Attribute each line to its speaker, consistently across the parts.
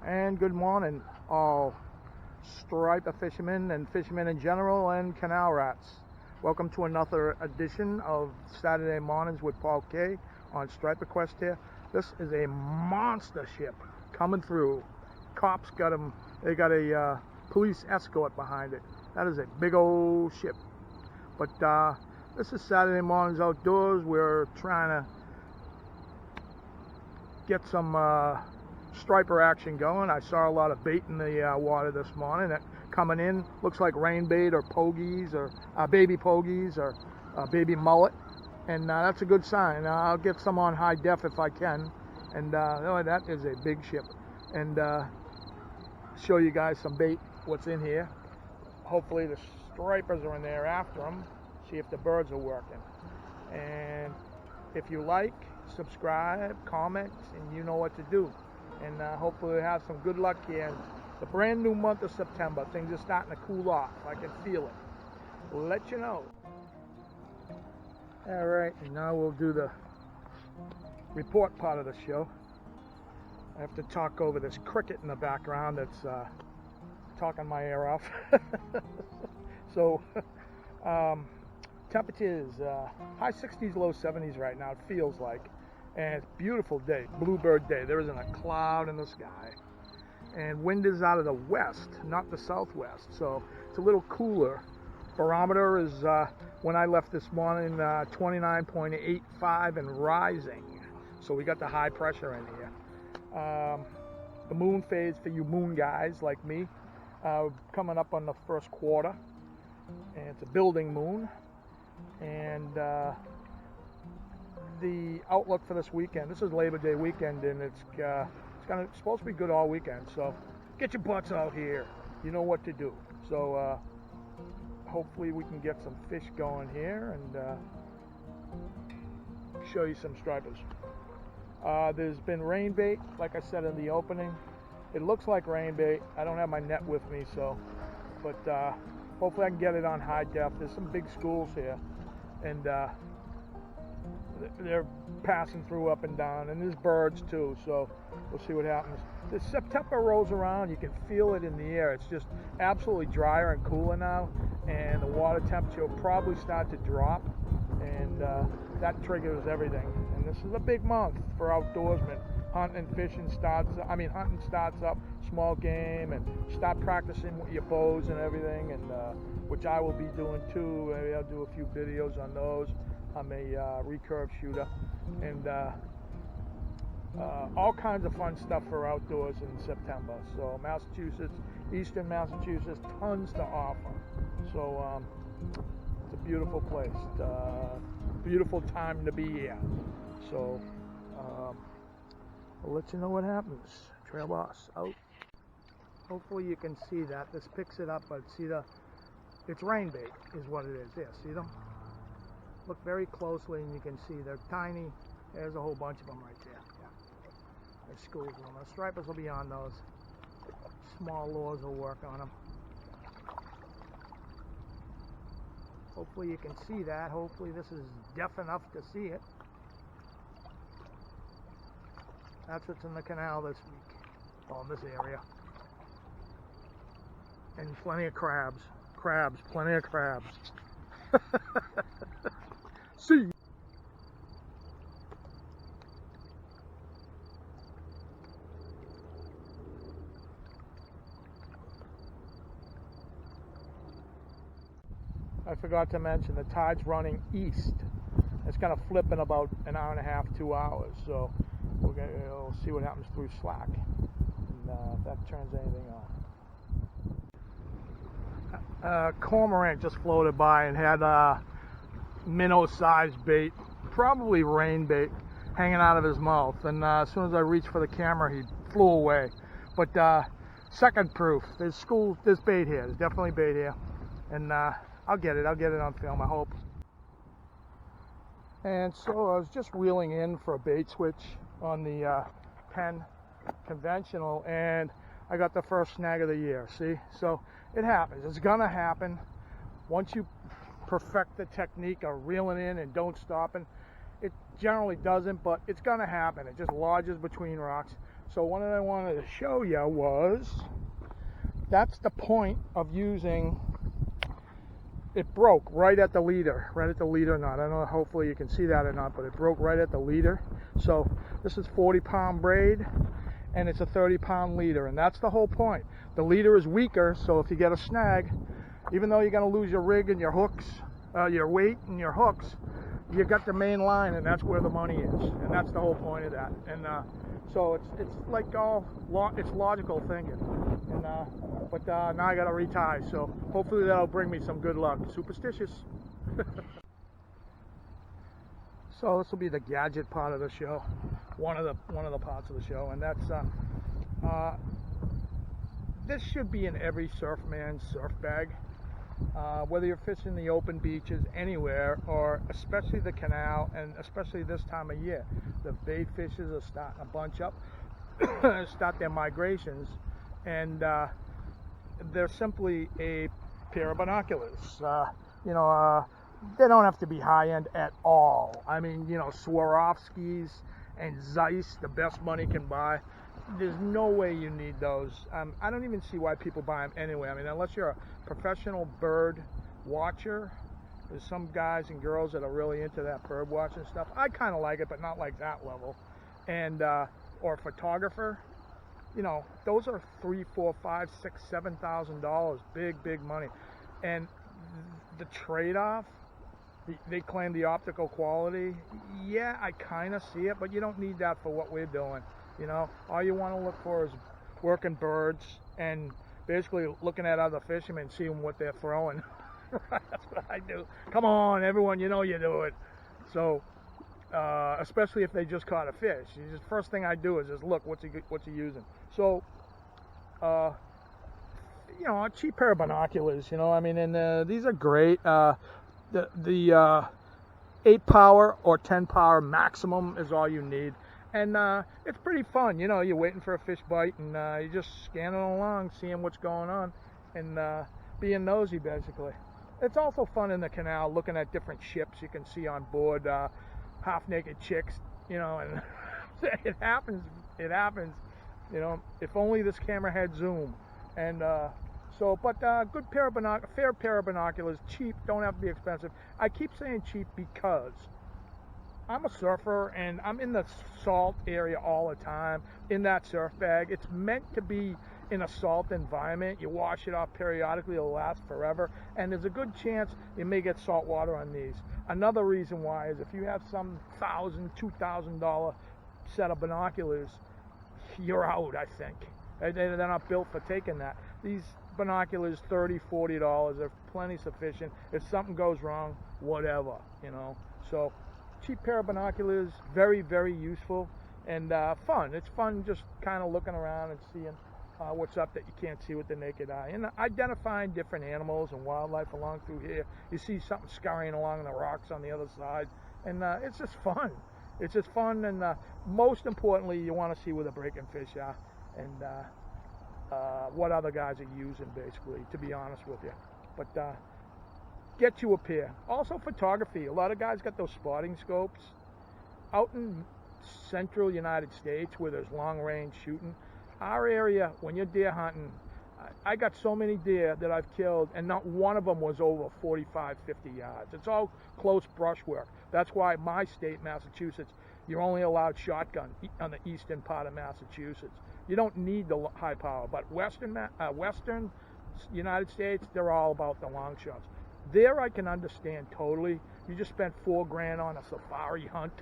Speaker 1: And good morning, all striper fishermen and fishermen in general and canal rats. Welcome to another edition of Saturday Mornings with Paul K on Striperquest here. This is a monster ship coming through. Cops got them, they got a police escort behind it. That is a big old ship. But this is Saturday Mornings Outdoors. We're trying to get some striper action going. I saw a lot of bait in the water this morning that coming in. Looks like rainbait or pogies or baby pogies or baby mullet, and that's a good sign. I'll get some on high def if I can, and that is a big ship, and show you guys some bait, what's in here. Hopefully the stripers are in there after them, see if the birds are working. And if you like, subscribe, comment, and you know what to do. And hopefully we'll have some good luck here in the brand new month of September. Things are starting to cool off. I can feel it. We'll let you know. All right, and now we'll do the report part of the show. I have to talk over this cricket in the background that's talking my ear off. So temperatures high 60s, low 70s right now, it feels like. And it's a beautiful day, bluebird day. There isn't a cloud in the sky. And wind is out of the west, not the southwest. So it's a little cooler. Barometer is, when I left this morning, 29.85 and rising. So we got the high pressure in here. The moon phase for you moon guys like me, coming up on the first quarter. And it's a building moon. And the outlook for this weekend, this is Labor Day weekend, and it's supposed to be good all weekend, so get your butts out here, you know what to do. So hopefully we can get some fish going here and show you some stripers. There's been rain bait, like I said in the opening. It looks like rain bait. I don't have my net with me, so, but hopefully I can get it on high def. There's some big schools here, and they're passing through up and down, and there's birds too, so we'll see what happens. The September rolls around, you can feel it in the air. It's just absolutely drier and cooler now, and the water temperature will probably start to drop, and that triggers everything. And this is a big month for outdoorsmen. Hunting starts up, small game, and start practicing with your bows and everything, and which I will be doing too. Maybe I'll do a few videos on those. I'm a recurve shooter, and all kinds of fun stuff for outdoors in September. So Massachusetts, Eastern Massachusetts, tons to offer. So it's a beautiful place, beautiful time to be here. So I'll let you know what happens. Trail boss out. Hopefully you can see that. This picks it up, but see it's rain bait is what it is. There, see them? Look very closely and you can see they're tiny. There's a whole bunch of them right there. Yeah. There's schools of them. The stripers will be on those. Small lures will work on them. Hopefully you can see that. Hopefully this is deaf enough to see it. That's what's in the canal this week. Oh, in this area. And plenty of crabs. Plenty of crabs. See. I forgot to mention the tide's running east. It's going to flip in about an hour and a half, 2 hours. So we'll see what happens through slack, and if that turns anything on. Cormorant just floated by and had minnow-sized bait, probably rain bait, hanging out of his mouth. And as soon as I reached for the camera, he flew away. But second proof, there's bait here. There's definitely bait here, and I'll get it on film, I hope. And so I was just reeling in for a bait switch on the Penn conventional, and I got the first snag of the year. See, so it happens. It's gonna happen once you perfect the technique of reeling in and don't stopping. It generally doesn't, but it's gonna happen. It just lodges between rocks. So what I wanted to show you was, that's the point of using, it broke right at the leader knot. I don't know, hopefully you can see that or not, but it broke right at the leader. So this is 40-pound braid, and it's a 30-pound leader, and that's the whole point. The leader is weaker, so if you get a snag, even though you're going to lose your rig and your hooks, your weight and your hooks, you got the main line, and that's where the money is, and that's the whole point of that. And so it's like it's logical thinking. And but now I got to retie, so hopefully that'll bring me some good luck. Superstitious. So this will be the gadget part of the show, one of the parts of the show, and that's this should be in every surfman's surf bag. Whether you're fishing the open beaches anywhere, or especially the canal, and especially this time of year, the bait fishes are starting to bunch up, start their migrations, and they're simply a pair of binoculars. They don't have to be high-end at all. I mean, Swarovskis and Zeiss, the best money can buy. There's no way you need those. I don't even see why people buy them anyway. I mean, unless you're a professional bird watcher. There's some guys and girls that are really into that bird watching stuff. I kind of like it, but not like that level. And or a photographer. Those are $3,000, $4,000, $5,000, $6,000, $7,000. Big money. And the trade-off, they claim the optical quality. Yeah, I kind of see it, but you don't need that for what we're doing. All you want to look for is working birds and basically looking at other fishermen, seeing what they're throwing. That's what I do. Come on, everyone, you do it. So, especially if they just caught a fish. First thing I do is just look, what's he using? So, a cheap pair of binoculars, and these are great. The 8 power or 10 power maximum is all you need. And it's pretty fun, you're waiting for a fish bite, and you're just scanning along, seeing what's going on, and being nosy, basically. It's also fun in the canal, looking at different ships you can see on board, half-naked chicks, and it happens, if only this camera had zoom. And but good pair of fair pair of binoculars, cheap, don't have to be expensive. I keep saying cheap because I'm a surfer, and I'm in the salt area all the time in that surf bag. It's meant to be in a salt environment. You wash it off periodically, it'll last forever, and there's a good chance you may get salt water on these. Another reason why is if you have some $1,000, $2,000 set of binoculars, you're out, I think. They're not built for taking that. These binoculars, $30, $40, are plenty sufficient. If something goes wrong, whatever, So cheap pair of binoculars, very useful, and fun. It's fun just kind of looking around and seeing what's up that you can't see with the naked eye, and identifying different animals and wildlife along through here. You see something scurrying along the rocks on the other side, and it's just fun. It's just fun, and most importantly, you want to see where the breaking fish are, and what other guys are using, basically, to be honest with you. But get you a pair. Also photography. A lot of guys got those spotting scopes. Out in central United States where there's long range shooting, our area, when you're deer hunting, I got so many deer that I've killed, and not one of them was over 45, 50 yards. It's all close brushwork. That's why my state, Massachusetts, you're only allowed shotgun on the eastern part of Massachusetts. You don't need the high power, but western United States, they're all about the long shots. There I can understand totally. You just spent $4,000 on a safari hunt,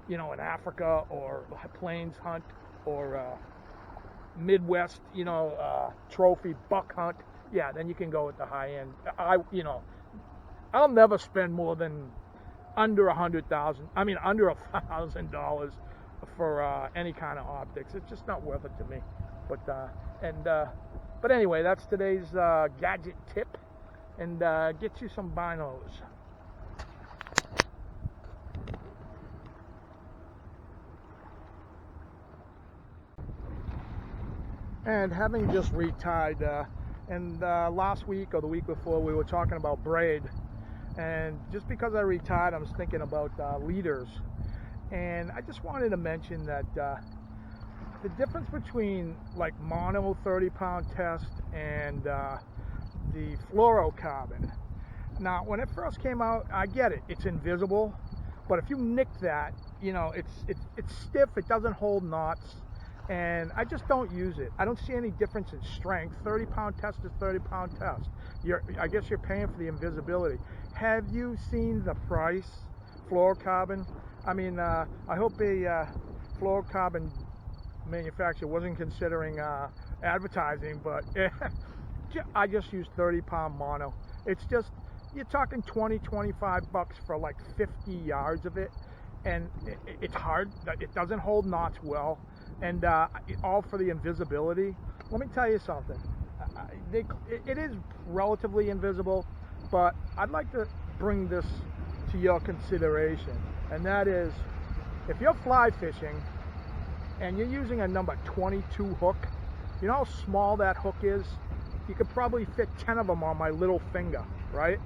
Speaker 1: in Africa, or a plains hunt, or Midwest, trophy buck hunt. Yeah, then you can go with the high end. I'll never spend more than under $100,000. I mean, under $1,000 for any kind of optics. It's just not worth it to me. But anyway, that's today's gadget tip. And get you some binos. And having just retied, and last week or the week before we were talking about braid, and just because I retired, I was thinking about leaders, and I just wanted to mention that the difference between like mono 30-pound test and the fluorocarbon. Now, when it first came out, I get it. It's invisible, but if you nick that, you know, it's stiff. It doesn't hold knots, and I just don't use it. I don't see any difference in strength. 30-pound test is 30-pound test. I guess you're paying for the invisibility. Have you seen the price? Fluorocarbon. I mean, I hope a fluorocarbon manufacturer wasn't considering advertising, but I just use 30-pound mono. It's just, you're talking 20-25 bucks for like 50 yards of it, and it's hard. It doesn't hold knots well, and all for the invisibility. Let me tell you something. It is relatively invisible, but I'd like to bring this to your consideration, and that is, if you're fly fishing and you're using a number 22 hook, you know how small that hook is? You could probably fit 10 of them on my little finger, right?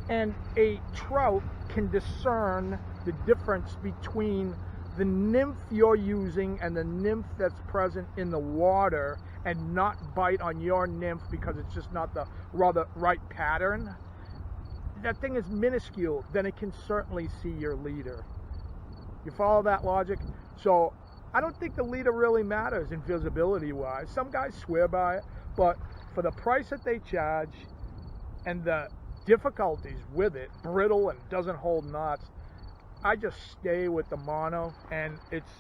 Speaker 1: And a trout can discern the difference between the nymph you're using and the nymph that's present in the water, and not bite on your nymph because it's just not the right pattern. That thing is minuscule. Then it can certainly see your leader. You follow that logic? So I don't think the leader really matters invisibility wise. Some guys swear by it, but for the price that they charge and the difficulties with it, brittle and doesn't hold knots, I just stay with the mono, and it's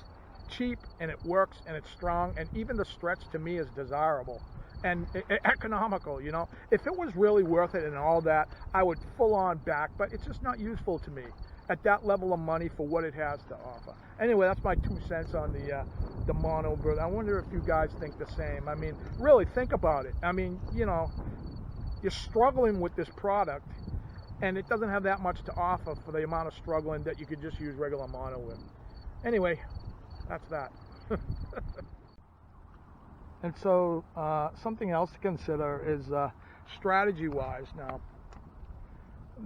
Speaker 1: cheap and it works and it's strong, and even the stretch to me is desirable and economical. You know, if it was really worth it and all that, I would full on back, but it's just not useful to me at that level of money for what it has to offer. Anyway, that's my 2 cents on the mono bird. I wonder if you guys think the same. I mean, really think about it. I mean, you know, you're struggling with this product, and it doesn't have that much to offer for the amount of struggling that you could just use regular mono with. Anyway, that's that. And so something else to consider is strategy-wise. Now,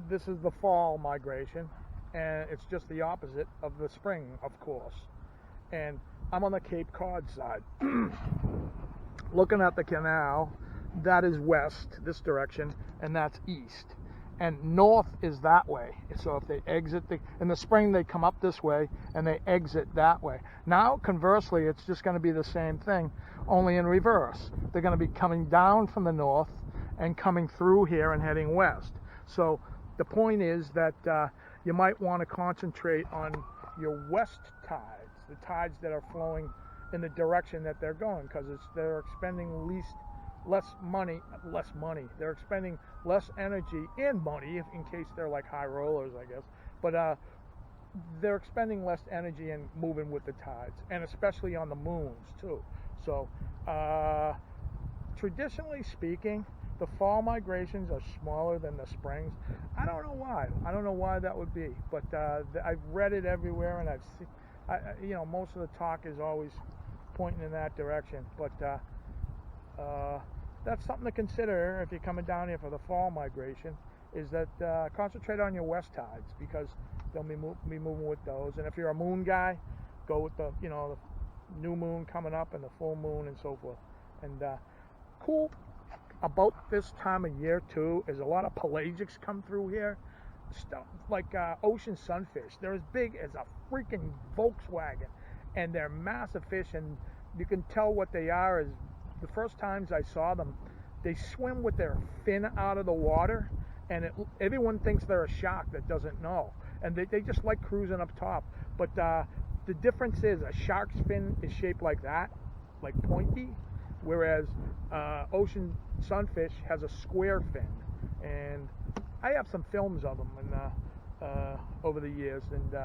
Speaker 1: this is the fall migration, and it's just the opposite of the spring, of course. And I'm on the Cape Cod side. Looking at the canal, that is west, this direction, and that's east. And north is that way. So if they exit, in the spring they come up this way and they exit that way. Now, conversely, it's just going to be the same thing, only in reverse. They're going to be coming down from the north and coming through here and heading west. So the point is that you might want to concentrate on your west tides, the tides that are flowing in the direction that they're going, because they're expending less money. They're expending less energy and money, in case they're like high rollers, I guess. But they're expending less energy and moving with the tides, and especially on the moons too. So traditionally speaking, the fall migrations are smaller than the springs. I don't know why. I don't know why that would be, but I've read it everywhere, and I've seen, you know, most of the talk is always pointing in that direction. But that's something to consider if you're coming down here for the fall migration, is that concentrate on your west tides, because they'll be moving with those. And if you're a moon guy, go with the, you know, the new moon coming up and the full moon and so forth. And cool about this time of year too is a lot of pelagics come through here, stuff like ocean sunfish. They're as big as a freaking Volkswagen, and they're massive fish, and you can tell what they are is, the first times I saw them, they swim with their fin out of the water, and everyone thinks they're a shark that doesn't know, and they just like cruising up top. But the difference is a shark's fin is shaped like that, like pointy, whereas ocean sunfish has a square fin. And I have some films of them over the years, and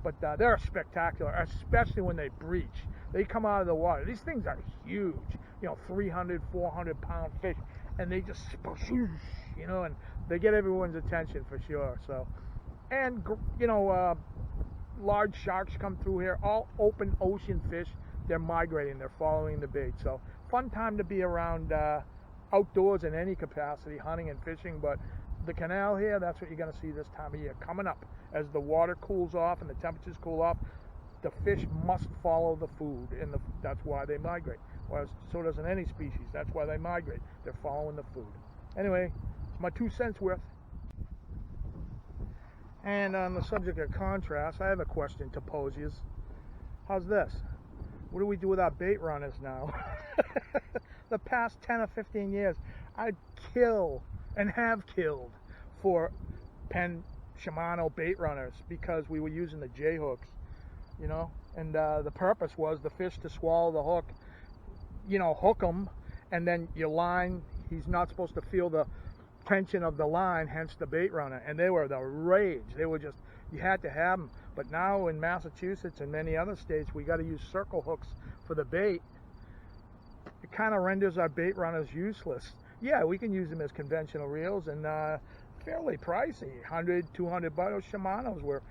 Speaker 1: but they're spectacular, especially when they breach. They come out of the water. These things are huge, you know, 300, 400 pound fish, and they just, you know, and they get everyone's attention for sure. So, and you know, large sharks come through here, all open ocean fish. They're migrating, they're following the bait. So fun time to be around outdoors in any capacity, hunting and fishing. But the canal here, that's what you're going to see this time of year coming up as the water cools off and the temperatures cool off. the fish must follow the food, and that's why they migrate. Well, so doesn't any species. That's why they migrate. They're following the food. Anyway, my 2 cents worth. And on the subject of contrast, I have a question to pose you. How's this? What do we do with our bait runners now? The past 10 or 15 years, I'd kill and have killed for Penn Shimano bait runners because we were using the J hooks, you know, and the purpose was the fish to swallow the hook, you know, hook them, and then your line, he's not supposed to feel the tension of the line, hence the bait runner. And they were the rage. They were just, you had to have them. But now in Massachusetts and many other states, we got to use circle hooks for the bait. It kind of renders our bait runners useless. Yeah, we can use them as conventional reels, and fairly pricey, 100, 200 bucks. Shimano's were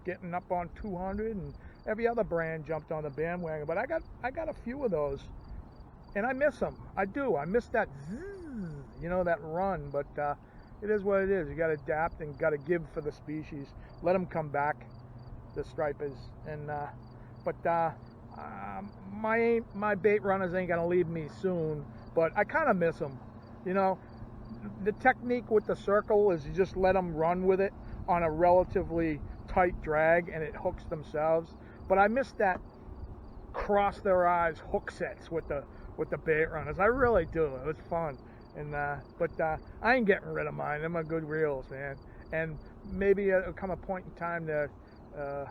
Speaker 1: getting up on 200, and every other brand jumped on the bandwagon. But I got a few of those, and I miss them. I do. I miss that zzz, you know, that run. But it is what it is. You got to adapt and got to give for the species. Let them come back, the stripers. And my bait runners ain't gonna leave me soon. But I kind of miss them. You know, the technique with the circle is you just let them run with it on a relatively tight drag, and it hooks themselves. But I miss that cross their eyes hook sets with the bait runners. I really do. It was fun. And but I ain't getting rid of mine. Them are good reels, man. And maybe it'll come a point in time that it'd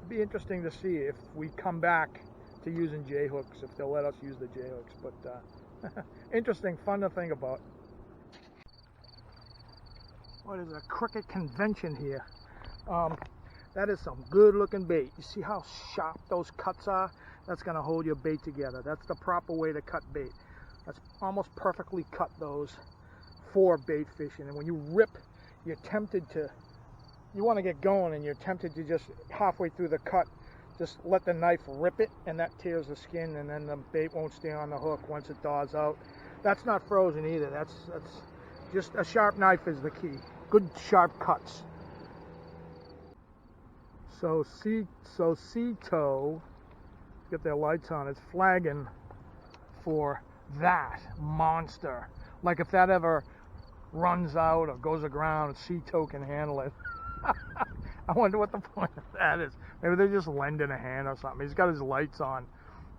Speaker 1: be interesting to see if we come back to using J hooks, if they'll let us use the J hooks. But interesting, fun to think about. What is a cricket convention here? That is some good looking bait. You see how sharp those cuts are? That's going to hold your bait together. That's the proper way to cut bait. That's almost perfectly cut those for bait fishing. And when you rip, you're tempted to, you want to get going, and you're tempted to just halfway through the cut, just let the knife rip it, and that tears the skin, and then the bait won't stay on the hook once it thaws out. That's not frozen either. That's just a sharp knife is the key. Good sharp cuts. So Cito, get their lights on, it's flagging for that monster. Like if that ever runs out or goes aground, Cito can handle it. I wonder what the point of that is. Maybe they're just lending a hand or something. He's got his lights on.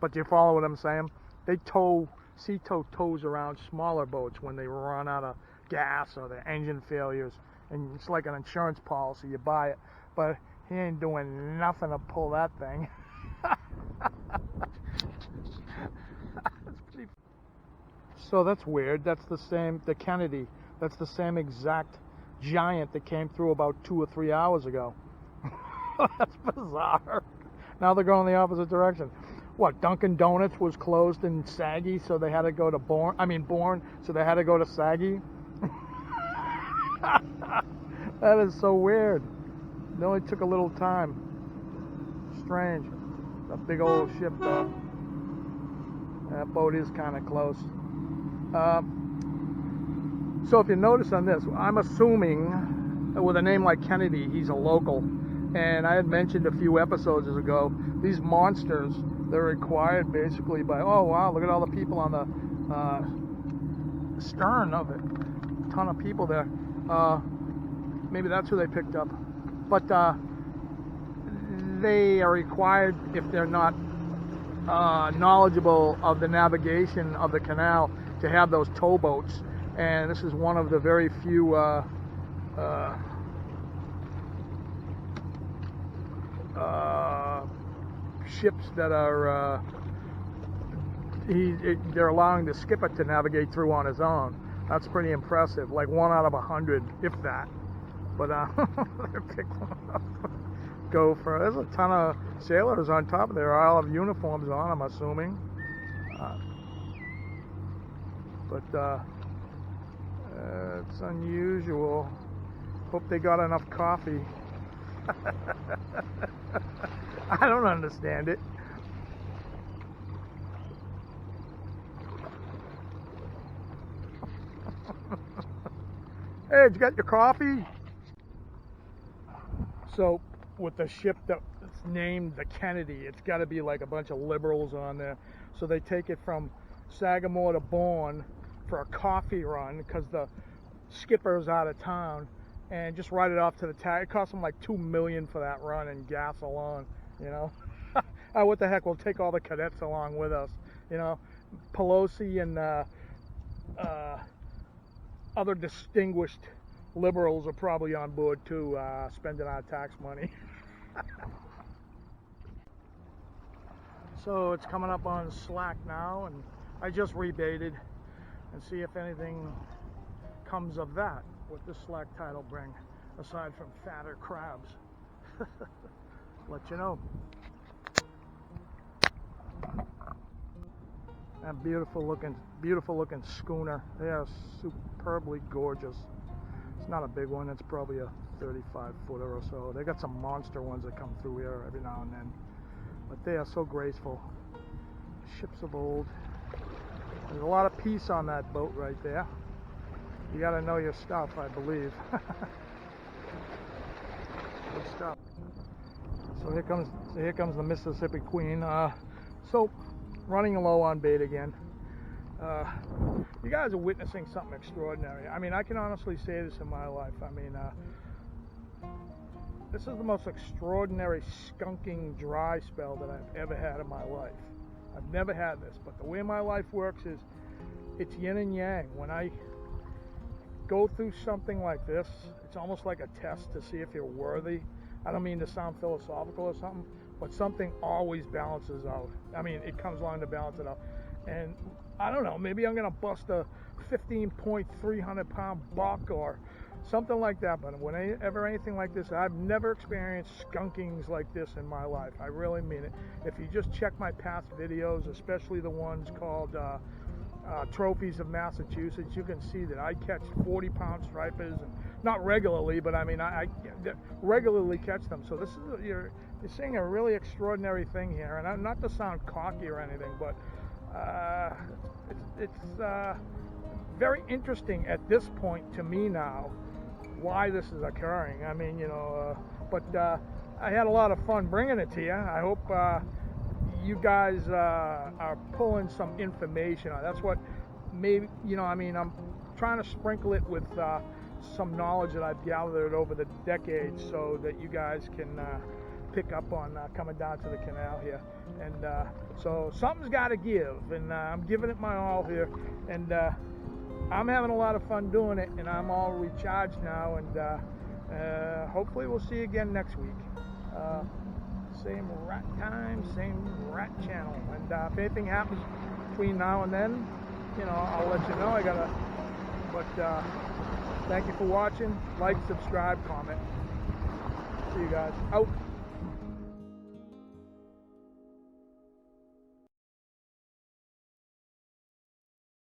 Speaker 1: But do you follow what I'm saying? Cito tows around smaller boats when they run out of gas or their engine failures. And it's like an insurance policy. You buy it. But he ain't doing nothing to pull that thing. So that's weird. That's the same, the Kennedy. That's the same exact giant that came through about 2 or 3 hours ago. That's bizarre. Now they're going the opposite direction. What, Dunkin' Donuts was closed in Saggy, so they had to go to Bourne, so they had to go to Saggy? That is so weird. It only took a little time. Strange. A big old ship, though. That boat is kind of close. So if you notice on this, I'm assuming with a name like Kennedy, he's a local. And I had mentioned a few episodes ago, these monsters, they're required basically by, oh wow, look at all the people on the stern of it. A ton of people there. Maybe that's who they picked up. But they are required, if they're not knowledgeable of the navigation of the canal, to have those towboats. And this is one of the very few ships that are they're allowing the skipper to navigate through on his own. That's pretty impressive. Like 1 out of 100, if that. But pick one up. Go for it. There's a ton of sailors on top of there. All have uniforms on, I'm assuming. But it's unusual. Hope they got enough coffee. I don't understand it. Hey, did you get your coffee? So with the ship that's named the Kennedy. It's got to be like a bunch of liberals on there. So they take it from Sagamore to Bourne for a coffee run because the skipper's out of town, and just write it off to the tag. It cost them like $2 million for that run and gas alone, you know. What the heck, we'll take all the cadets along with us, you know. Pelosi and other distinguished liberals are probably on board too, spending our tax money. So it's coming up on slack now, and I just rebaited, and see if anything comes of that. What this slack tide will bring, aside from fatter crabs. Let you know. And beautiful looking schooner. They are superbly gorgeous. It's not a big one. It's probably a 35 footer or so. They got some monster ones that come through here every now and then, but they are so graceful. Ships of old. There's a lot of peace on that boat right there. You got to know your stuff, I believe. Good stuff. So here comes the Mississippi Queen. So running low on bait again. You guys are witnessing something extraordinary. I mean, I can honestly say this in my life. I mean, this is the most extraordinary skunking dry spell that I've ever had in my life. I've never had this, but the way my life works is it's yin and yang. When I go through something like this, it's almost like a test to see if you're worthy. I don't mean to sound philosophical or something, but something always balances out. I mean, it comes along to balance it out. And I don't know, maybe I'm gonna bust a 15.300-pound buck or something like that, but whenever anything like this, I've never experienced skunkings like this in my life. I really mean it. If you just check my past videos, especially the ones called Trophies of Massachusetts, you can see that I catch 40-pound stripers, and not regularly, but I mean I regularly catch them. So this is you're seeing a really extraordinary thing here, and not to sound cocky or anything, but it's very interesting at this point to me now why this is occurring. I mean, you know, but I had a lot of fun bringing it to you. I hope you guys are pulling some information. That's what maybe, you know, I mean, I'm trying to sprinkle it with some knowledge that I've gathered over the decades so that you guys can pick up on coming down to the canal here. And so something's got to give, and I'm giving it my all here, and I'm having a lot of fun doing it, and I'm all recharged now, and hopefully we'll see you again next week. Same rat time, same rat channel, and if anything happens between now and then, you know, I'll let you know. But thank you for watching. Like, subscribe, comment. See you guys. Out.